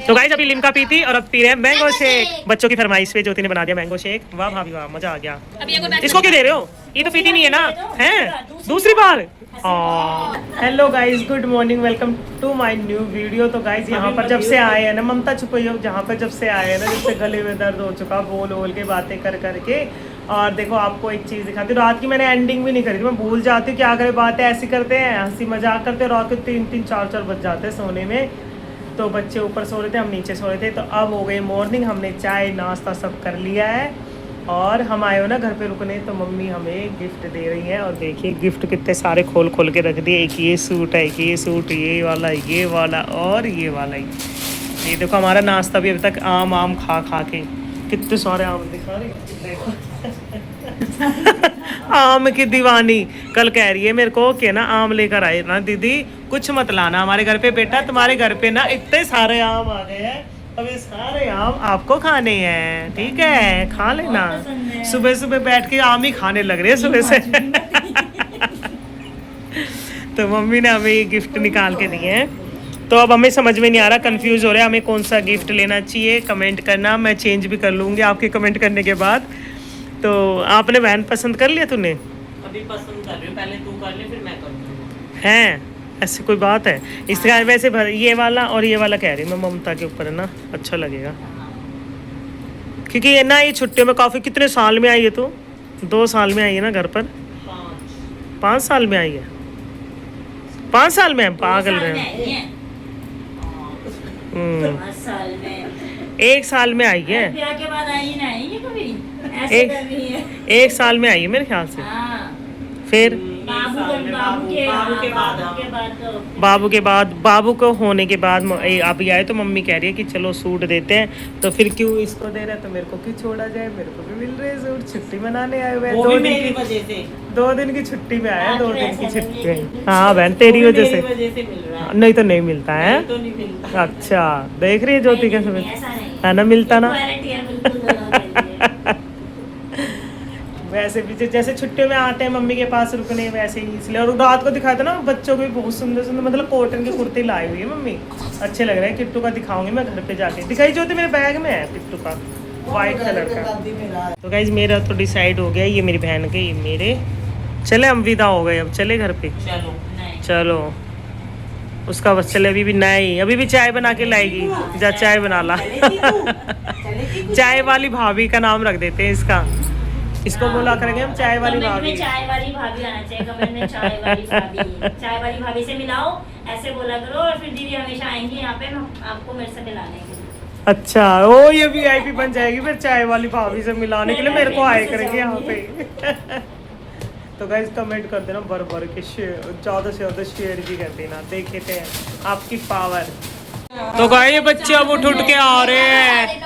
तो गाइस अभी Limca P थी और अब पी रहे हैं मैंगो शेक। बच्चों की फरमाइश पे ज्योति ने बना दिया मैंगो शेक। वाह भाभी वाह, मजा आ गया। इसको क्यों दे रहे हो? ये तो पीती नहीं है ना, हैं? दूसरी बार। Hello guys, good morning, welcome to my new video. तो गाइस यहाँ पर जब से आए हैं ना, ममता छुपई हो, जहाँ पर जब से आए हैं ना, जब से गले में दर्द हो चुका, बोल बोल के बातें कर करके। और देखो आपको एक चीज़ दिखाती हूँ, रात की मैंने एंडिंग भी नहीं करी थी, मैं भूल जाती हूँ क्या करे, बातें ऐसी करते हैं, हंसी मजाक करते हैं, रात के 3-3 4-4 बज जाते हैं सोने में। तो बच्चे ऊपर सो रहे थे, हम नीचे सो रहे थे। तो अब हो गई मॉर्निंग, हमने चाय नाश्ता सब कर लिया है और हम आए हो ना घर पे रुकने, तो मम्मी हमें गिफ्ट दे रही है। और देखिए गिफ्ट कितने सारे खोल खोल के रख दिए। एक ये सूट है, एक ये सूट, ये वाला और ये वाला ही। ये देखो हमारा नाश्ता भी अभी तक आम खा खा के, कितने सारे आम दिखा रहे देखो। आम की दीवानी। कल कह रही है मेरे को कि ना आम लेकर आए ना दीदी, कुछ मत लाना हमारे घर पे बेटा, तुम्हारे घर पे ना इतने सारे आम आ गए हैं, अब ये सारे आम आपको खाने हैं, ठीक है, खा लेना। सुबह सुबह बैठ के आम ही खाने लग रहे हैं सुबह से। तो मम्मी ने हमें ये गिफ्ट निकाल के दिए हैं। तो अब हमें समझ में नहीं आ रहा, कंफ्यूज हो रहा है हमें कौन सा गिफ्ट लेना चाहिए। कमेंट करना, मैं चेंज भी कर लूँगी आपके कमेंट करने के बाद। तो आपने बहन पसंद कर लिया तूने? अभी पसंद कर रही हूँ, पहले तू कर ले फिर मैं करूँगी। हैं, ऐसी कोई बात है? इस तरह वैसे ये वाला और ये वाला कह रही मैं ममता के ऊपर है ना, अच्छा लगेगा। क्योंकि ये ना ये छुट्टियों में काफ़ी, कितने साल में आई है तो? 2 साल में आई है ना घर पर? 5 साल में आई है। 5 साल में? पागल रहे हैं। 1 साल में आई है। ब्याह के बाद आई ना आई है कभी? एक साल में आई है मेरे ख्याल से। फिर बाबू को होने के बाद अभी आए तो मम्मी कह रही है कि चलो सूट देते हैं। तो फिर क्यों इसको दे रहे हैं, तो मेरे को क्यों छोड़ा जाए, मेरे को भी मिल रहे हैं सूट, छुट्टी मनाने आए हुए हैं। 2 दिन की छुट्टी में आया, 2 दिन की छुट्टी। हाँ बहन तेरी वजह से नहीं तो नहीं मिलता है। अच्छा देख रही है ज्योति का समय है ना, मिलता ना। वैसे भी जैसे छुट्टियों में आते हैं मम्मी के पास रुकने, वैसे ही इसलिए। और रात को दिखाया था ना बच्चों को भी बहुत सुंदर सुंदर, मतलब कॉटन की कुर्ती लाई हुई है मम्मी, अच्छे लग रहे हैं। किट्टू का दिखाऊंगी मैं घर पे जाके, दिखाई जो मेरे बैग में है किट्टू का, वाइट कलर का। तो गाइज मेरा तो डिसाइड हो गया, ये मेरी बहन के, ये मेरे। चले हम विदा हो गए, अब चले घर पे। चलो उसका बस चले, अभी भी नहीं, अभी भी चाय बना के लाएगी, जा चाय बना ला। चाय वाली भाभी का नाम रख देते हैं इसका, इसको बोला करेंगे हम चाय वाली भाभी। चाय वाली भाभी आना चाहिए कमेंट में, चाय वाली भाभी, चाय वाली भाभी से मिलाओ, ऐसे बोला करो। और फिर दीदी हमेशा आएंगी यहाँ पे, आपको मेरे से मिलाने के लिए। अच्छा ओ ये VIP बन जाएगी फिर, चाय वाली भाभी से मिलाने के लिए मेरे को आए करेंगे यहाँ पे। तो गाइस कमेंट कर देना भर भर के, ज़्यादा से ज़्यादा शेयर भी कर देना, देखे थे आपकी पावर। तो गाइस ये बच्चे अब उठ के आ रहे हैं,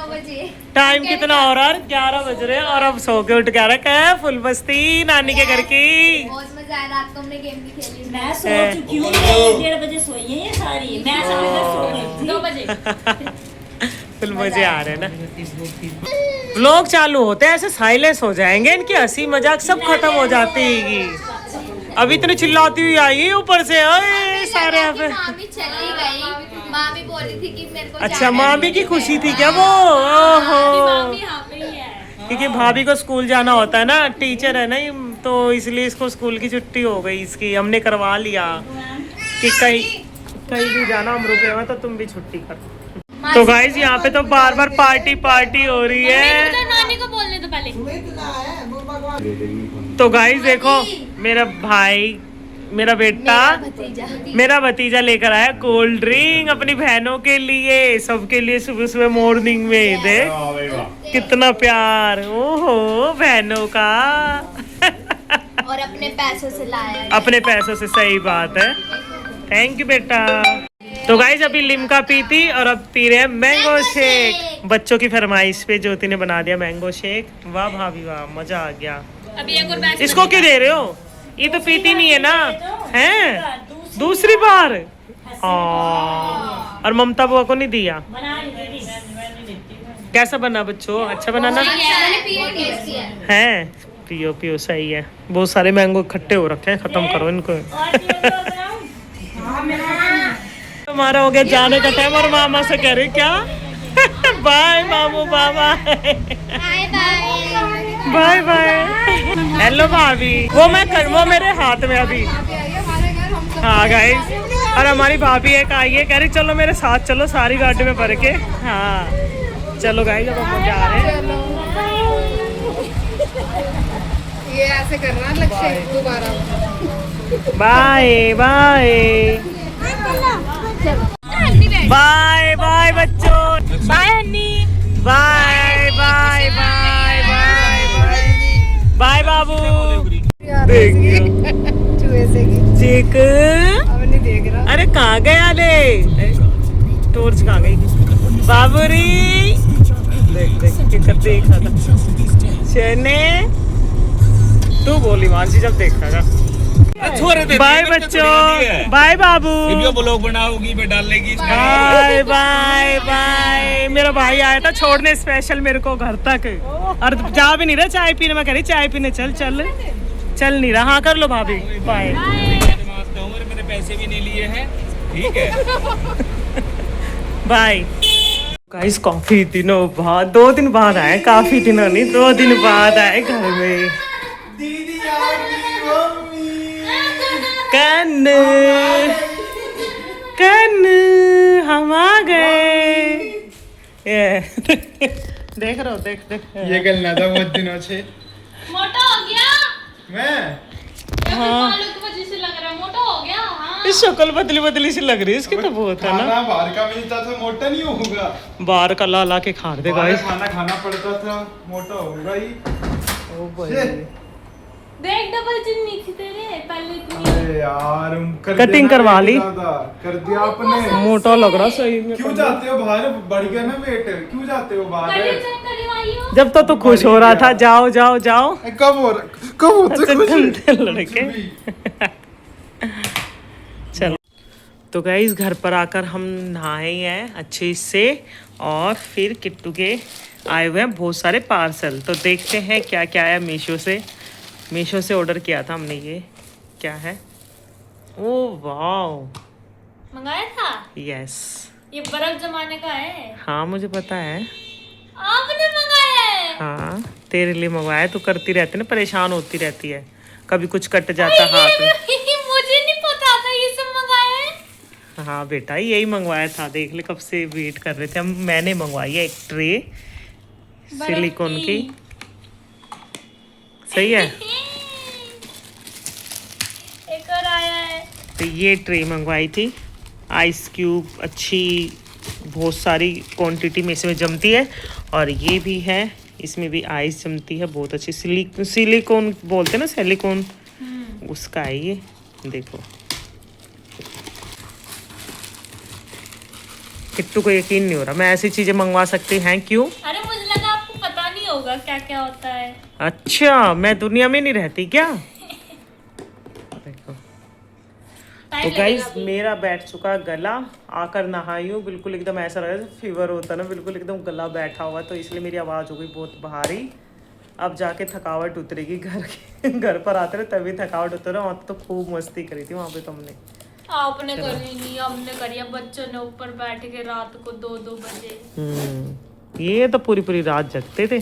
टाइम कितना हो रहा है? 11 बज रहे हैं और अब सो के उठ के आ रहे हैं। फुल मस्ती नानी के घर की। बहुत मजा आया, रात को हमने गेम भी खेली। मैं सो चुकी हूँ, 1:30 बजे सोई है ये सारी, मैं सो गई 2 बजे। फुल मजे आ रहे हैं ना। व्लॉग चालू होते हैं ऐसे साइलेंस हो जाएंगे, इनकी हंसी मजाक सब खत्म हो जाती है। अब इतनी चिल्लाती हुई आई ऊपर से, अरे सारे यहाँ पे। मामी चली गई, मामी बोल रही थी कि मेरे को अच्छा मामी की खुशी थी क्या वो? ओहो, क्योंकि भाभी को स्कूल जाना होता है ना, टीचर है ना, तो इसलिए इसको स्कूल की छुट्टी हो गई इसकी, हमने करवा लिया कि कहीं भी जाना हम रुके हुए तो तुम भी छुट्टी कर। तो गाइज यहाँ पे तो बार बार पार्टी हो रही है। नानी को बोलने दो पहले। तो गाइज देखो मेरा भाई, मेरा बेटा, मेरा भतीजा लेकर आया कोल्ड ड्रिंक अपनी बहनों के लिए, सबके लिए सुबह सुबह मॉर्निंग में। देख कितना प्यार, ओहो बहनों का। और अपने पैसों से लाया, अपने पैसों से, सही बात है। थैंक यू बेटा। तो गाइज अभी लिम्का पी थी और अब पी रहे हैं मैंगो शेक। बच्चों की फरमाइश पे ज्योति ने बना दिया मैंगो शेक। वाह भाभी वाह, मजा आ गया। अभी एक और बैच इसको क्यों दे रहे हो? ये तो पीती नहीं है ना, हैं? दूसरी बार। और ममता बुआ को नहीं दिया? कैसा बना बच्चों, अच्छा बनाना है? पियो पियो, सही है। बहुत सारे मैंगो इकट्ठे हो रखे हैं, खत्म करो इनको। हमारा हो गया जाने का टाइम और मामा से कह रही क्या बाय मामू बाबा bye bye. Bye bye. Hello भाभी, वो मेरे हाथ में अभी। हाँ गाइस, और हमारी भाभी एक आई है, कह रही चलो मेरे साथ चलो सारी गाड़ी में भर के। हाँ चलो गाइस, अब हम जा रहे हैं। ये ऐसे करना लक्ष्य दोबारा। बाय बाय बाय बाय बच्चों, bye honey, bye bye bye bye bye बाबू। देख चूहे से की चेक, अब नहीं देख रहा। अरे कहाँ गया ले, टॉर्च कहाँ गई बाबूरी। देख देख कर देखा था शेने, तू बोली मानसी जब देखा था। बाय बच्चों, बाय बाबू, वीडियो ब्लॉग बनाओगी मैं डाल लेगी। Bye bye bye. मेरा भाई आया था छोड़ने स्पेशल मेरे को घर तक, और जा भी नहीं रहा चाय पीने। मैं कह रही चाय पीने चल चल, चल नहीं रहा। हाँ कर लो भाभी, बाय। मैंने पैसे भी नहीं लिए हैं, ठीक है। Bye guys. काफी दिनों बाद, 2 दिन बाद आए, काफी दिनों नहीं 2 दिन बाद आए घर में। कन कन हम आ गए। देख रहे हो, देख देख ये गलना था बहुत दिनों से। मोटा हो गया मैं बालों की वजह से लग रहा है मोटा हो गया। हाँ इस शक्ल बदली बदली सी लग रही है इसकी तो बहुत है ना। खाना बाहर का मिलता था, मोटा नहीं होगा। बाहर का ला ला के खा दे बाहर गाइस। खाना खाना पड़ता था, मोटा होगा ही। ओ shit। देख डबल चिन नहीं थी तेरे पहले इतनी। अरे यार कटिंग करवा ली। कर दिया आपने। मोटा लग रहा सही में। क्यों जाते हो बाहर, बढ़ गया ना वेट, क्यों जाते हो बाहर? करी चेक करवाई हो। जब तो तू खुश हो रहा था, जाओ जाओ जाओ। कब होते अच्छा, खुश? गंदे लड़के। कुछ भी। चलो तो गाइस, घर पर आकर हम नहाए हैं अच्छे से, और फिर किट्टू के आए हुए हैं बहुत सारे पार्सल। तो देखते हैं क्या क्या आया मीशो से ऑर्डर किया था हमने। ये क्या है? ओ वाओ, मंगाया था यस। ये बर्फ जमाने का है। हाँ मुझे पता है। आपने मंगाया है? हाँ तेरे लिए मंगवाया, तू करती रहती है ना, परेशान होती रहती है, कभी कुछ कट जाता हाथ में। मुझे नहीं पता था ये सब मंगाया है। हाँ बेटा यही मंगवाया था, देख ले कब से वेट कर रहे थे हम। मैंने मंगवाई है एक ट्रे सिलिकॉन की, सही है। एक और आया है। तो ये ट्रे मंगवाई थी, आइस क्यूब अच्छी बहुत सारी क्वांटिटी में इसमें जमती है, और ये भी है, इसमें भी आइस जमती है बहुत अच्छी। सिलिकॉन बोलते हैं ना, सिलिकॉन, उसका है ये। देखो किट्टू को यकीन नहीं हो रहा, मैं ऐसी चीजें मंगवा सकती हैं क्यों? अरे मुझे लगा आपको पता नहीं होगा क्या क्या होता है। अच्छा मैं दुनिया में नहीं रहती क्या? देखो तो गाइस, मेरा बैठ चुका गला, आकर नहाई हूँ, बिल्कुल एकदम ऐसा लग रहा है फीवर होता ना, बिल्कुल एकदम गला बैठा हुआ, तो इसलिए मेरी आवाज़ हो गई बहुत भारी। अब जाके थकावट उतरेगी, घर पर आते रहे तभी थकावट उतरे। वहाँ तो खूब मस्ती करी थी वहाँ पे तुमने। आपने करी नहीं, हमने करी है। बच्चों ने ऊपर बैठ के रात को 2-2 बजे। ये तो पूरी पूरी रात जगते थे।